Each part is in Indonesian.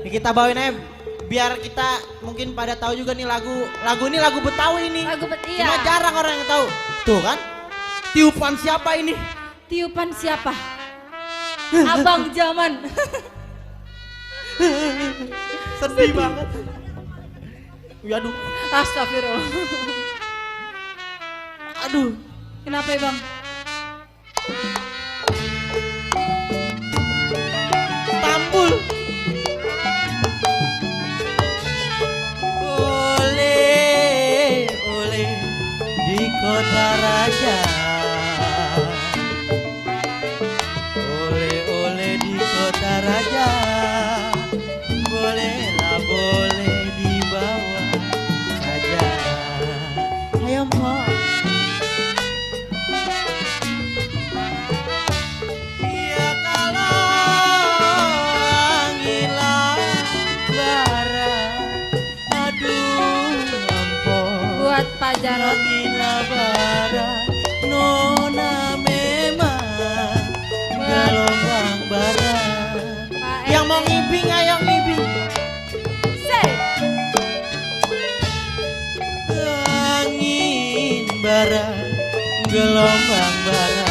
Nih kita bawain aja biar kita mungkin pada tahu juga nih lagu ini lagu Betawi ini. Lagu Betawi. Cuma jarang orang yang tahu. Tuh kan? Tiupan siapa ini? Tiupan siapa? Abang Zaman. Sedih banget. Aduh. Astagfirullah. Aduh. Kenapa ya Bang? Tambul. Oleh, oleh di kota raja. Oleh, oleh di kota raja. Bolehlah, boleh dibawa saja. Ayo Mpok. Ya kalau angin barat, aduh Mpok. Buat Pak Jarod. Angin barat, nona memang gelombang barat. Yang mau ngibing ayo ngibing. Angin barat, gelombang barat.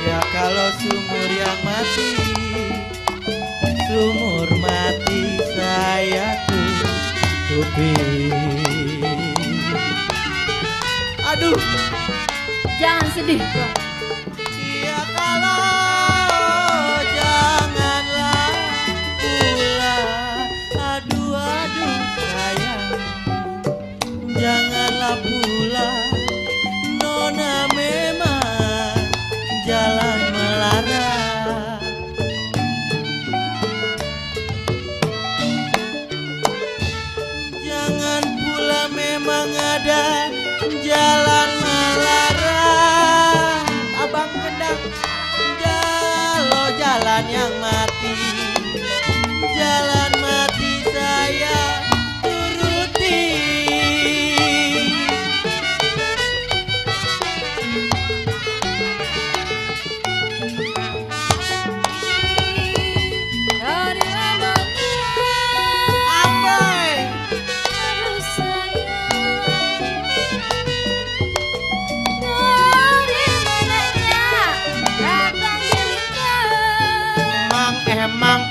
Ya kalau sumur yang mati, sumur mati saya tutupi. Aduh. Jangan sedih Bang. Ya kalau janganlah pula, aduh aduh sayang, janganlah pula, nona memang jalan melarang. Jangan pula memang ada jalan melarang. Abang Kendang, kalau jalan yang mati, jalan mati saya turuti. Dari lamanya Abai. harus sayang. Dari mananya datang cerita.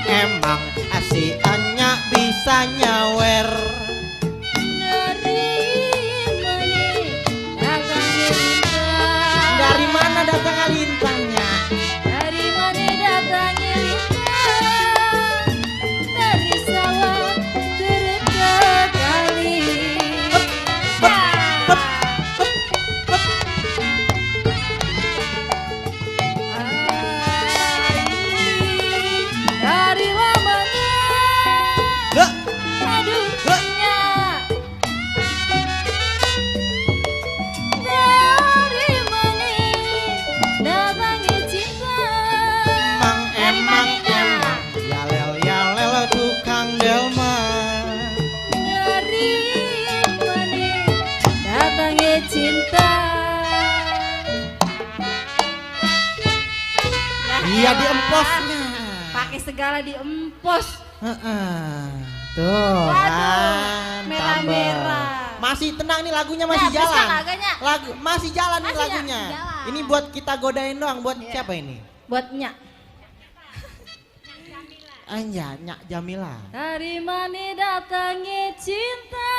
Emang asiannya bisa nyawer. Dari mana datang cerita. Dari mana datang lintangnya? Dari mana datang cerita. Dari sawah terkekali. Dari lamanya Hah? aduh punya. Dari mana datangnya cinta. Emang yalel tukang delma. Dari mana datangnya cinta. Iya diemposnya. Pakai segala diempos. Tuh Waduh, kan merah-merah. tambah. Masih tenang nih lagunya masih Nah, bisa jalan. kagaknya? Lagu masih jalan nih Masih lagunya. jalan. Ini buat kita godain doang. Buat Iya. siapa ini? Buat Nyak. Anja, Nyak Jamila. Dari mana datangnya cinta.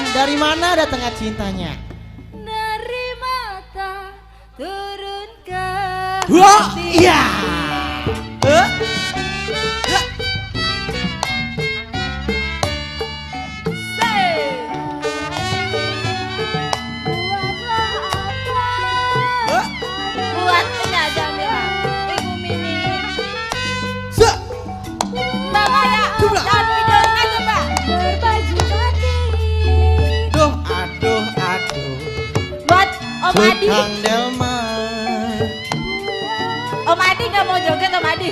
Dari mana datangnya cintanya? Dari mata turun ke Wah, hati. iya. Hah? Buatlah apa Hah? buat Nyak Jamila. Ibu Mimi. Sa. Mbak Maya. Coba. Dan videonya coba. Berbaju batik. Duh, aduh, aduh. Buat Om Adi. Tukang delma. Om Adi gak mau joget Om Adi.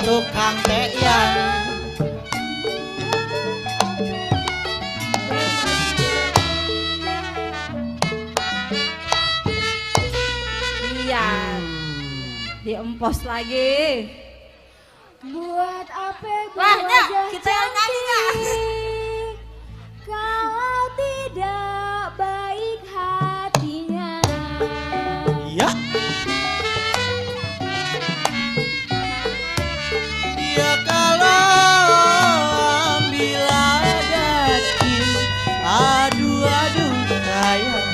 tukang teyan. Iya. Diempos lagi. Buat apa Lah, Nya, berwajah kita yang nyanyi, Nya. cantik kalau tidak baik hatinya. Ya. Ya kalau ambil daging, aduh sayang,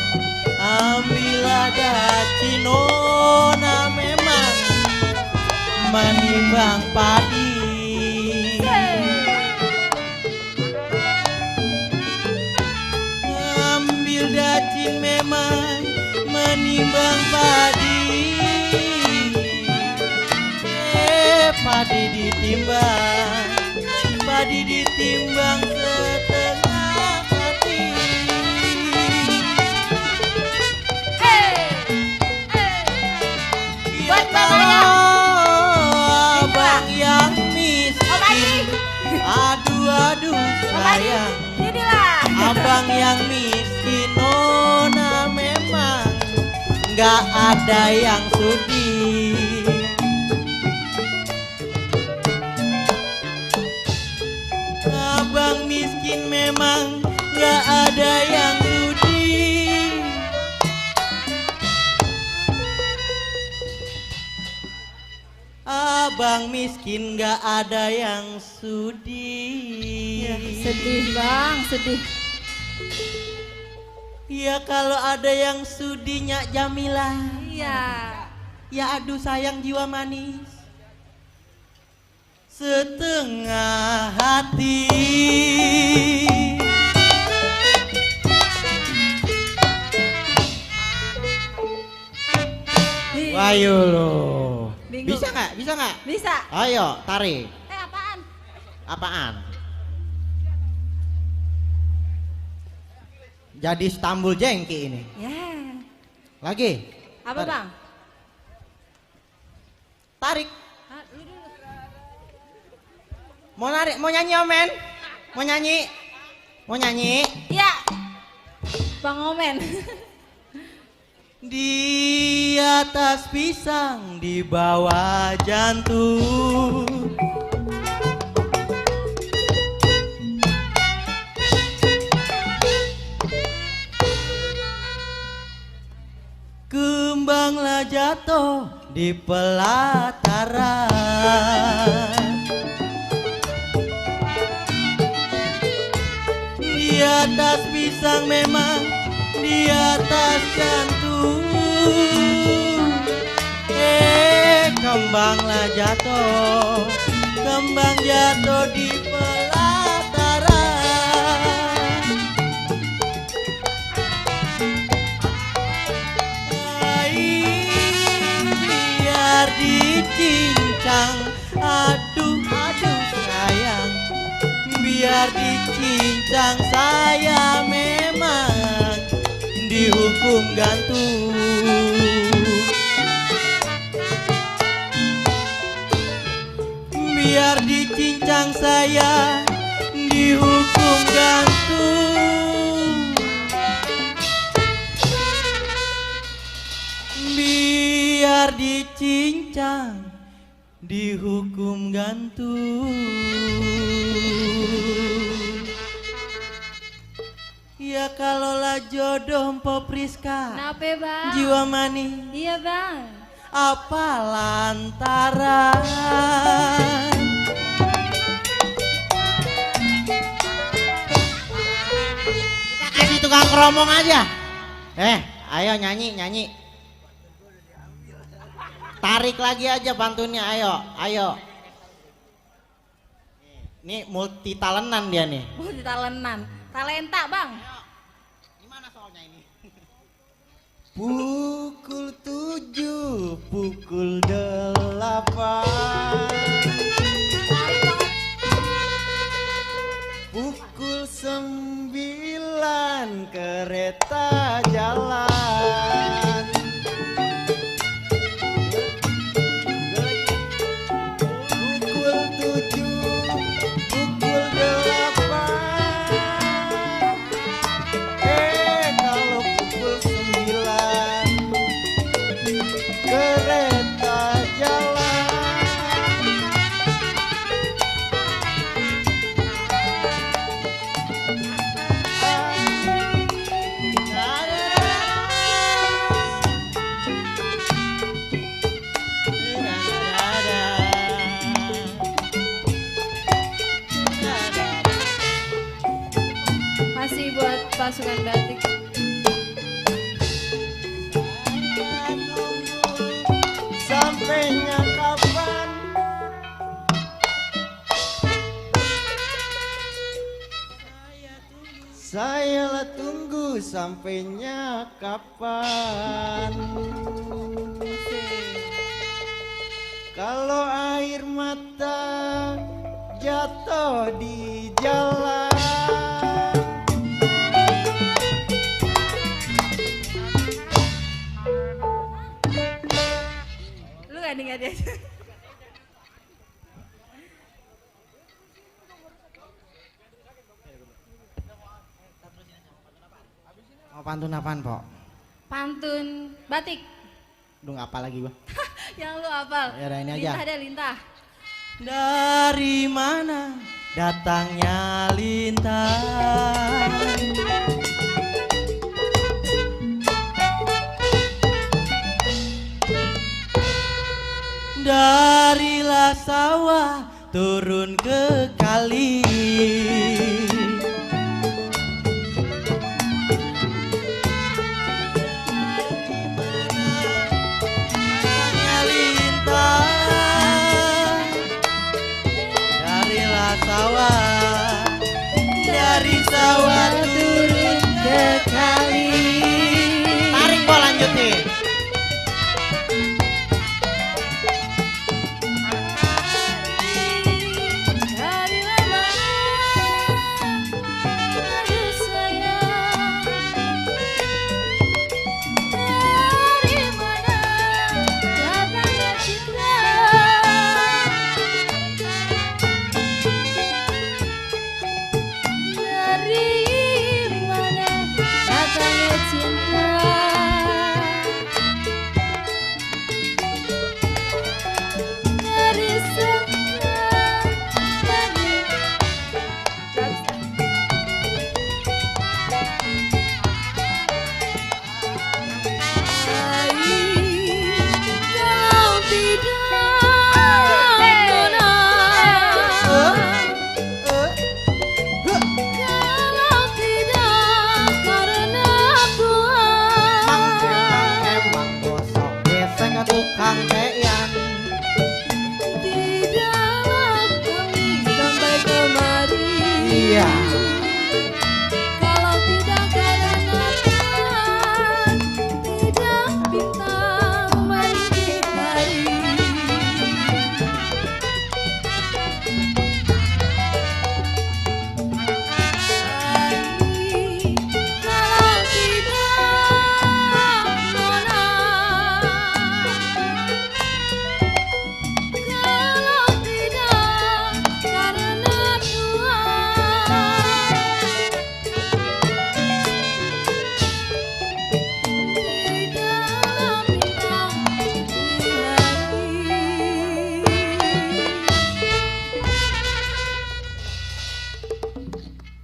ambil daging, nona memang menimbang padi. Ambil daging memang menimbang padi. Padi ditimbang setengah hati. Buat bapaknya. Abang yang miskin, aduh sayang, Inilah. abang yang miskin, nona memang nggak ada yang sudi. Abang miskin memang gak ada yang sudi. Abang miskin gak ada yang sudi. Ya, sedih bang, sedih. Ya kalau ada yang sudi Nyak Jamila. Iya. Ya aduh sayang jiwa manis. Setengah hati. Ayo lo. Bingung. Bisa nggak? Bisa nggak? Bisa. Ayo tarik. Apaan? Apaan? Jadi Istanbul jengki ini. Ya. Lagi. Apa Tarik. bang? Tarik. Ah, lu dulu. Mau narik, mau nyanyi Omen? Mau nyanyi? Mau nyanyi? Iya. Bang Omen. Di atas pisang, di bawah jantung. Kembanglah jatuh di pelataran. Di atas pisang memang di atas jantung. Kembanglah jatuh, kembang jatuh di pelataran. Biar dicincang, aduh sayang, biar dicincang saya memang dihukum gantung. Biar dicincang saya dihukum gantung. Biar dicincang dihukum gantung. Ya kalaulah jodoh Mpo Priska, Kenapa bang? jiwa manis, Iya bang. apa lantaran? Kita kasih tukang keromong aja. Ayo nyanyi. Tarik lagi aja pantunnya, ayo. Ini multi talentan dia nih. Di talenan. Talenta bang. Gimana soalnya ini? Pukul 7, pukul 8, pukul 9 kereta jalan. Pukul buat pasukan batik. Sampainya kapan? Saya lah tunggu sampainya kapan. Kalau air mata jatuh di jalan, Lu gak dengar dia? mau pantun apaan, Pok? Pantun batik. Duh, apa lagi gua? Yang lu hafal. Ya udah, ini aja. Lintah deh, lintah. Dari mana datangnya lintah? Darilah sawah turun ke kali. Datangnya lintah. Darilah sawah, dari sawah turun ke kali. Tarik Bo, lanjutin. Dari lama ada sayang. Dari mana datangnya cinta? Dari mana datangnya cinta? Dari kalau tidak kalau tidak karena Tuhan Emang bosok gesek tukang teyan. tidaklah kami sampai kemari. Iya. Kalau tidak karena Tuhan, tidak bintang meninggi hari. Kalau tidak Nona, kalau tidak karena Tuhan, tidaklah bintang di hati.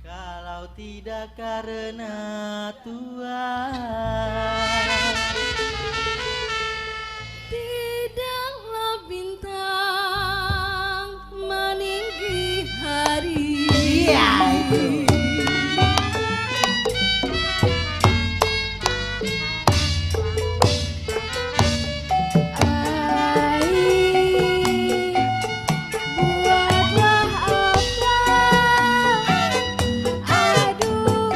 Kalau tidak karena Tuhan. Tidaklah bintang meninggi hari. Iya, itu. Buatlah apa? Aduh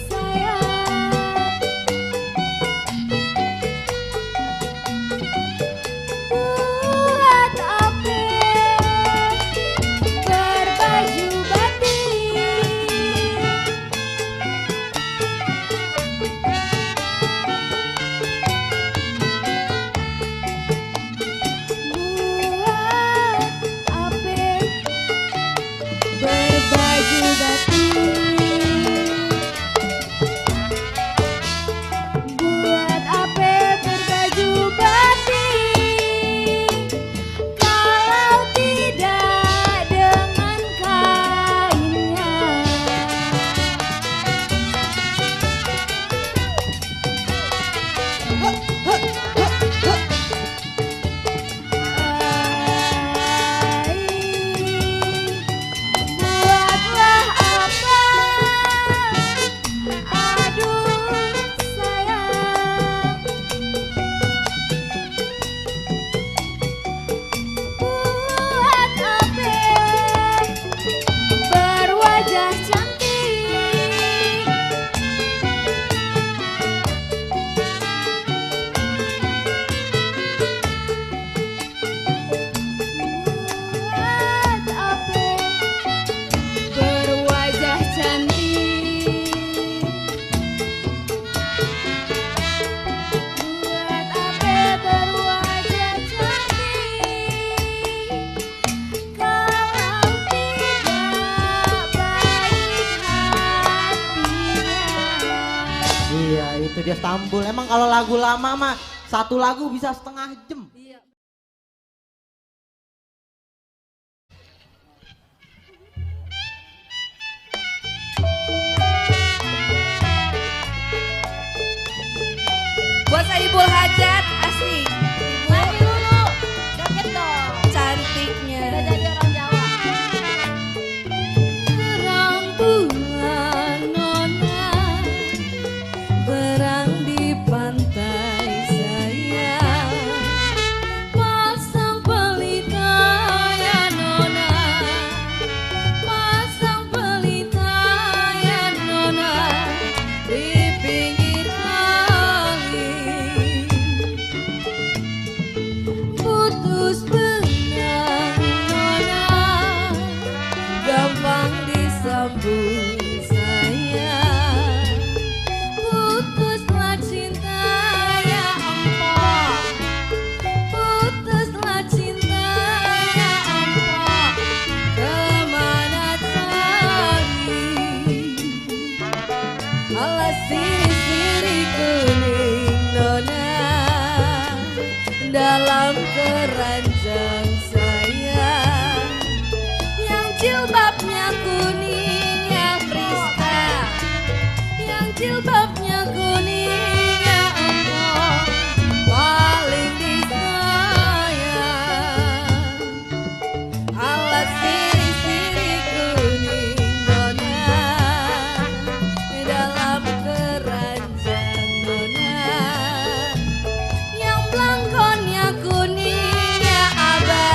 sayang, buat apa berbaju batik? Iya, itu dia Stambul. Emang kalau lagu lama mah satu lagu bisa setengah jam. Iya. Buat Saibul Hajat, asik. Ibu Lagi dulu. Joget dong. cantiknya. Udah jadi orang Jawa. Terang bulan nona, berang di pantai sayang. Pasang pelita ya nona, pasang pelita ya nona, di pinggir kali. Putus benang nona, gampang disambung sayang. Putuslah cinta ya ampah, putuslah cinta ya ampah, kemana cari? Alas siri-siri kuning nona, dalam keranjang sayang, yang jilbabnya kuning ya Priska, yang jilbabnya kuning ya empok, paling disayang. Alas siri-siri kuning nona, dalam keranjang nona, yang belangkonnya kuning ya abang.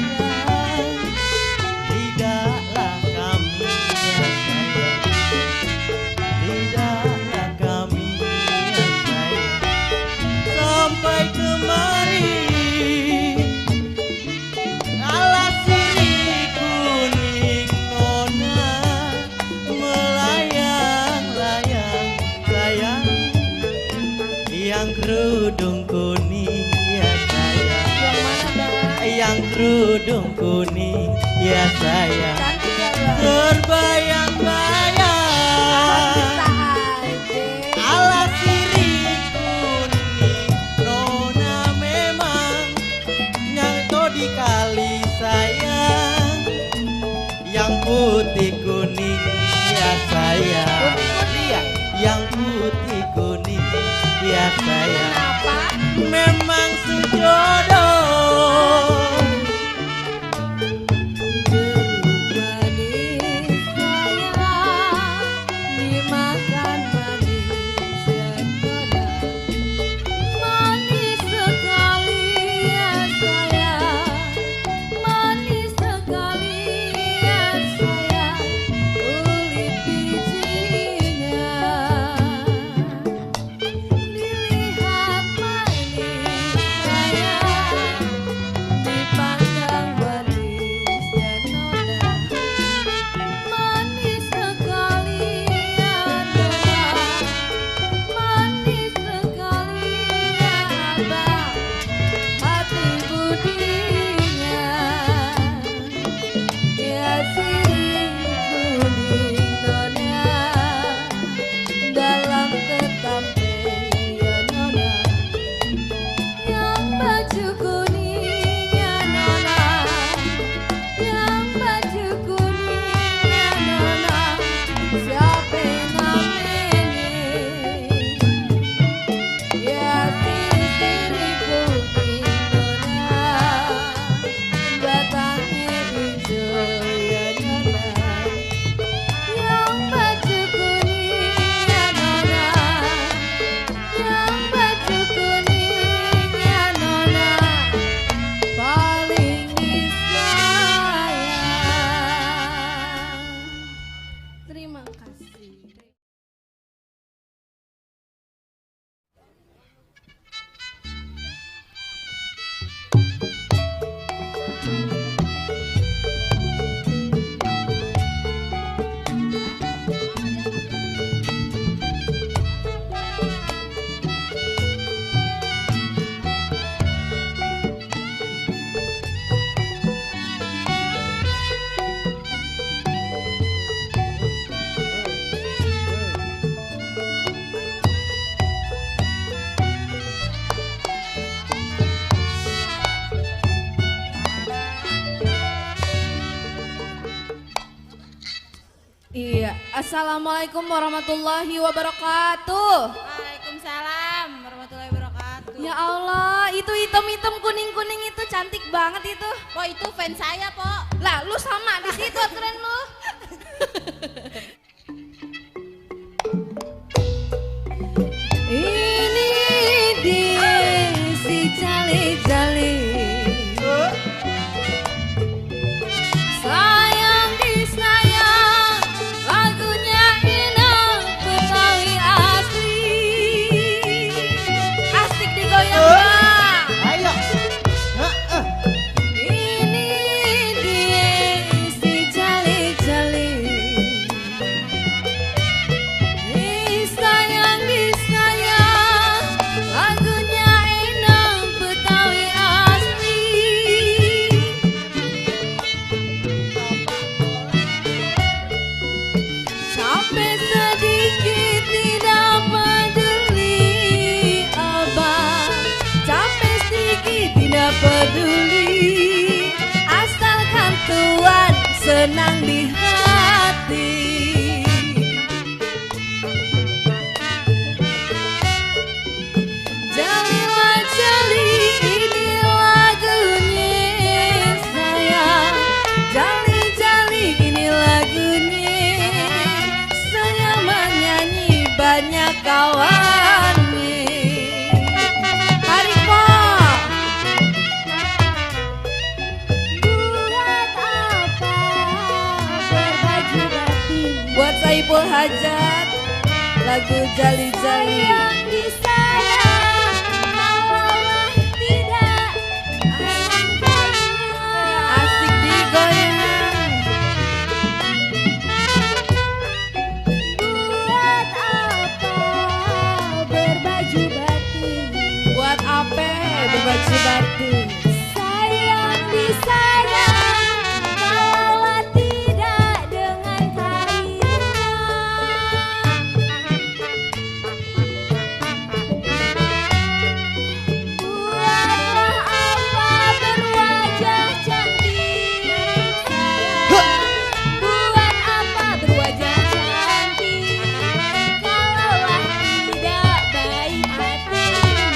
sayang, tidaklah kami ya sayang, tidaklah kami ya sayang, sampai kemari. Alas sirih kuning nona melayang-layang sayang, yang kerudung kuning ya sayang, Yang mana bang? yang kerudung kuning ya sayang, Cantik ya bang? terbayang-bayang. Bisa aja. Alas sirih kuning nona memang yang di kali sayang, yang putih kuning ya sayang, iya yang putih kuning ya sayang, Kenapa? memang sejodoh. Manis sayang, dimakan manis dan noda. Manis sekali ya sayang, manis sekali ya sayang, kulit bijinya dilihat manis sayang, dipandang manis dan noda. Manis sekali ya noda, manis sekali ya abang, hati budinya. Ya sirih kuning nona, dalam ketampe ya nona, yang baju kuning ya nona, yang baju kuning ya nona, siapa namanya? Ya sirih kuning nona, batangnya hijau ya nona, yang baju kuning ya nona, yang baju kuning ya nona, paling disayang. Terima kasih. Iya, assalamualaikum warahmatullahi wabarakatuh. Waalaikumsalam warahmatullahi wabarakatuh. Ya Allah, itu hitam-hitam kuning-kuning itu cantik banget itu. Po itu fans saya, Po. Lah, lu sama di situ keren lu. Ini dia si jali-jali, sayang disayang, lagunya Inang Betawi asli. Asik digoyang bang. Ayo, Ini dia si jali-jali, disayang disayang, lagunya Inang Betawi asli. Sampai sedikit tidak peduli abang, sampai sedikit tidak peduli, asalkan Tuhan senang di hati. Jalilah jali, ini lagunya sayang. Jali-jali, ini lagunya. Saya menyanyi banyak kawannya. Mari po. Saipul Hajat, lagu Jali-Jali. Sayang disayang, kalaulah tidak Asik digoyang. buat apa berbaju batik. Buat apa berbaju batik? Sayang disayang, kalaulah tidak dengan kainnya. Buatlah apa berwajah cantik. Sayang, buat apa berwajah cantik, kalaulah tidak baik hatinya.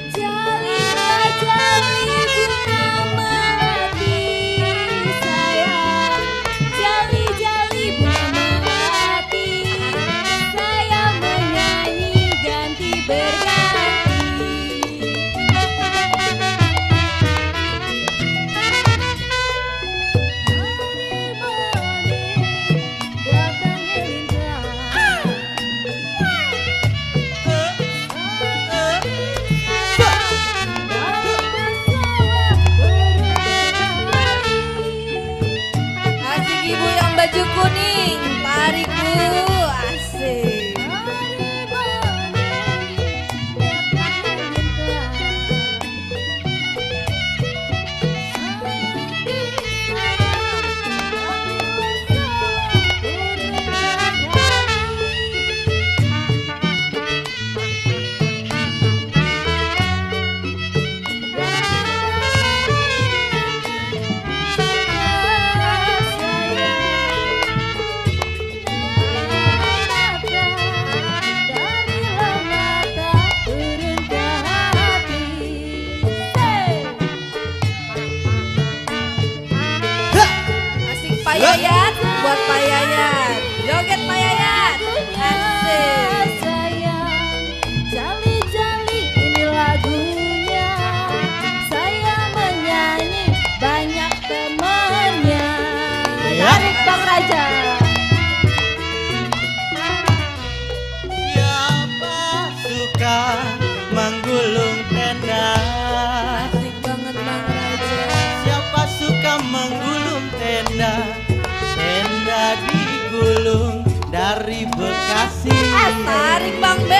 Jalilah jali bunga melati, sayang. Jali-jali bunga melati, saya menyanyi ganti berganti. Hari-hari datang Asik ibu yang baju kuning, tarik bu, asik. Asik Pak Yayat, buat Pak Yayat. Joget Pak Yayat. Asik. Sayang, jali-jali ini lagunya. Saya menyanyi banyak temannya. Ya. Tarik Bang Raja. Siapa suka menggulung tenda? Asik banget Bang Raja. Siapa suka menggulung tenda? Tenda digulung dari Bekasi. Tarik Bang B.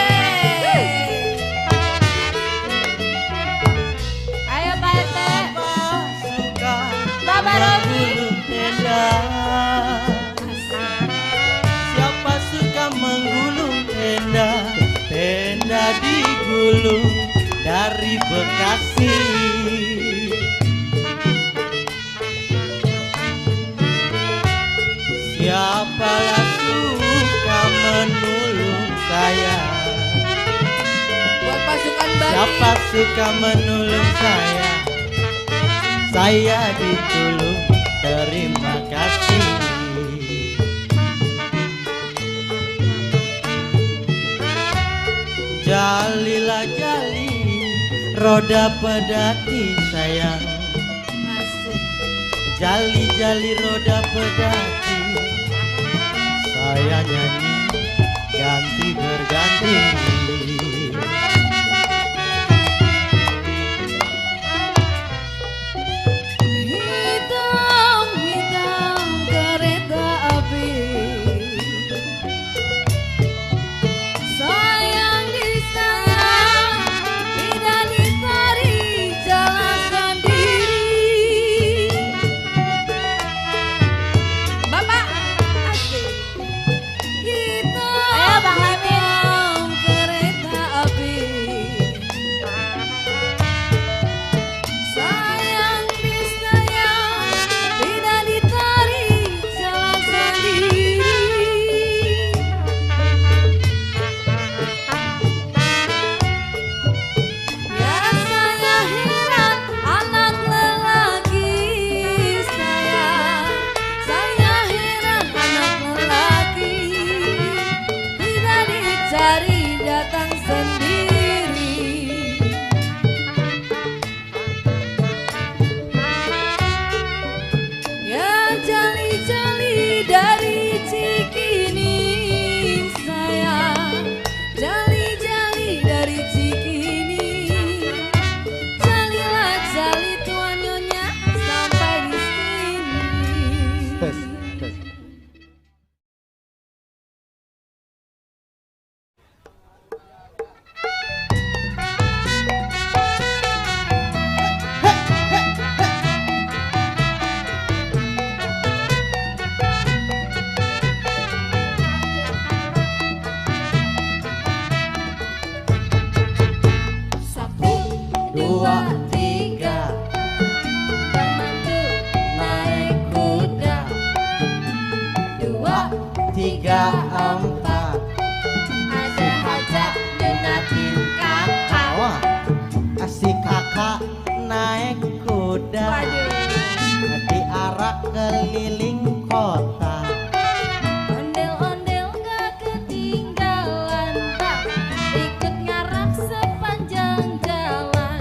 Ayo Pak RT. Siapa suka Bapak Robi. menggulung tenda? Siapa suka menggulung tenda? Tenda digulung dari Bekasi. Siapalah suka menolong saya? Buat pasukan Bali. Siapa suka menolong saya? Saya ditolong, terima kasih. Jalilah jali, roda pedati sayang. Asik. Jali-jali roda pedati, saya nyanyi ganti berganti. Hitam-hitam kereta api, sayang disayang, tidak ditarik jalan sendiri. Bapak. Asik. Hitam-hitam kereta api, dua, tiga. Pemandu Naik kuda. Dua, tiga, empat. ada hajat lunatin kakak. Wah, si kakak naik kuda. Waduh. Diarak keliling kota. Ondel-ondel gak ketinggalan, tak ikut ngarak sepanjang jalan.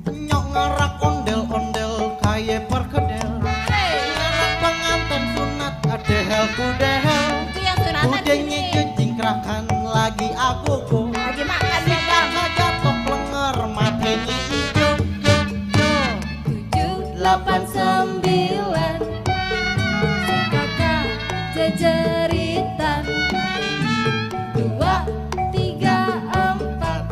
Nyok ngarak ondel-ondel kaya perkedel. Ngarak pengantin sunat ada hel kudehel. Itu yang sunatan Kudenya ini. jejingkrakan lagi aku ku. Lagi makan Si ya bang. kakak jatuh plenger matanya hijau. 7, 8, 9. Si kakak jejeritan. 2, 3, 4.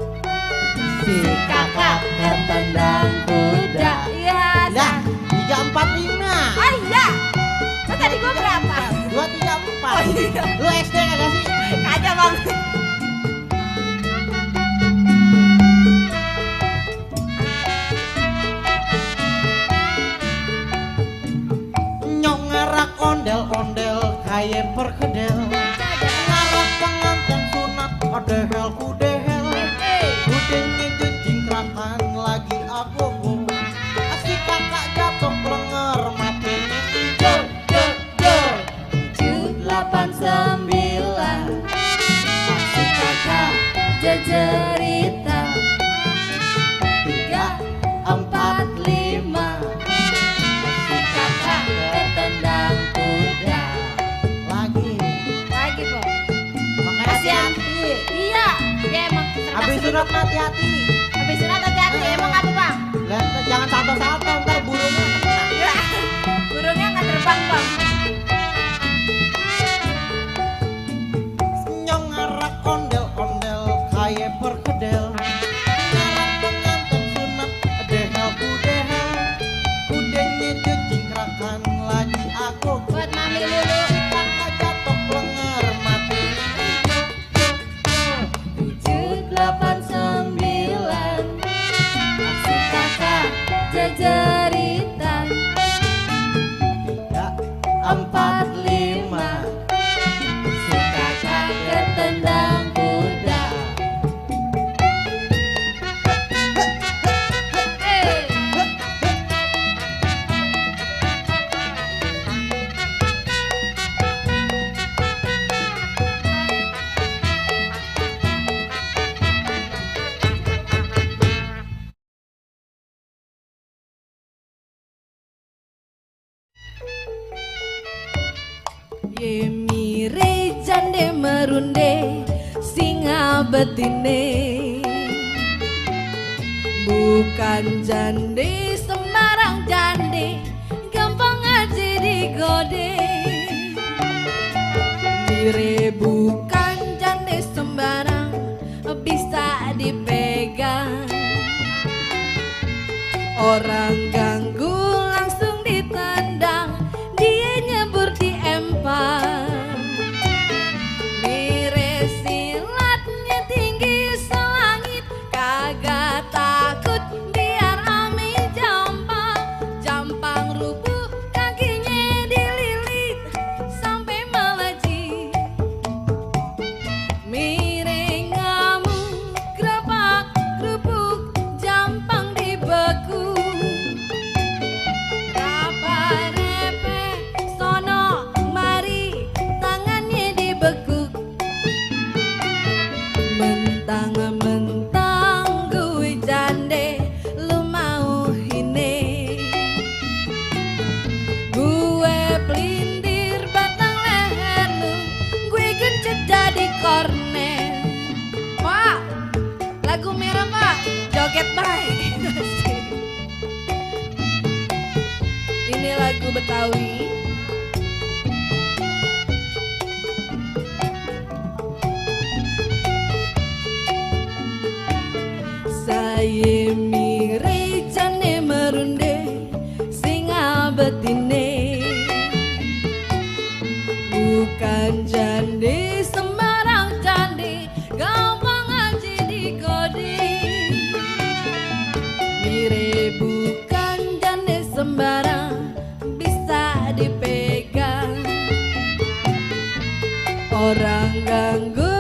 Si kakak ketendang kuda. Iya. Dah, 3, 4, 5. Oh iya. Mas tadi gua berapa? 2, 3, 4. Oh iya. Lu SD kagak sih? Kagak bang. Nyok ngarak ondel-ondel kaya perkedel. Ngarak pengantin sunat ada hel kudehel. Kudenya jejingkrakan lagi aku ku. Si kakak jatuh plenger matanya hijau. 7, 8, 9. Si kakak Jejerita. 3, 4, 5. Si kakak ketendang kuda. Lagi. Lagi po. Makanya Kasihan. hati-hati. Iya. Dia emang cerdas. Habis sunat hati-hati. Habis sunat hati-hati. Emang apa bang? Lihat, jangan salto-salto ntar burungnya kena. Ya. Burungnya nggak terbang bang. Nyong ngarak ondel-ondel kaya perkedel. Ngarak pengantin sunat ada hel kudehel. Kudenya jejingkrakan lagi aku ku. Buat mami Lulu. Kakak jatuh plenger matanya hijau. 7, 8, 9. Si kakak jejeritan. 3, 4, 5. Si kakak ketendang kuda. Ye mire jande merunde singa betine. Bukan jande sembarang jande, gampang aja digode. Mire bukan jande sembarang, bisa dipegang. Orang ganggu langsung ditendang, dia nyebur di empang. Mire silatnya tinggi selangit, kagak takut biar ame jampang. Jampang rubuh kakinya dililit sampai melejit. Mire ngamuk gerabak kerupuk, jampang dibeku. Rapa-repe sono mari, tangannya dibekuk. Mentang-mentang gue jande, lu mau hine. Gue pelintir batang leher lu, gue gencet jadi kornet. Pak, lagu merah pak, joget baik. Ini lagu Betawi. Saya mire jane merunde singa betine. bukan candi sembarang candi, gampang aja digodi. Mire bukan candi sembarang, bisa dipegang. Orang ganggu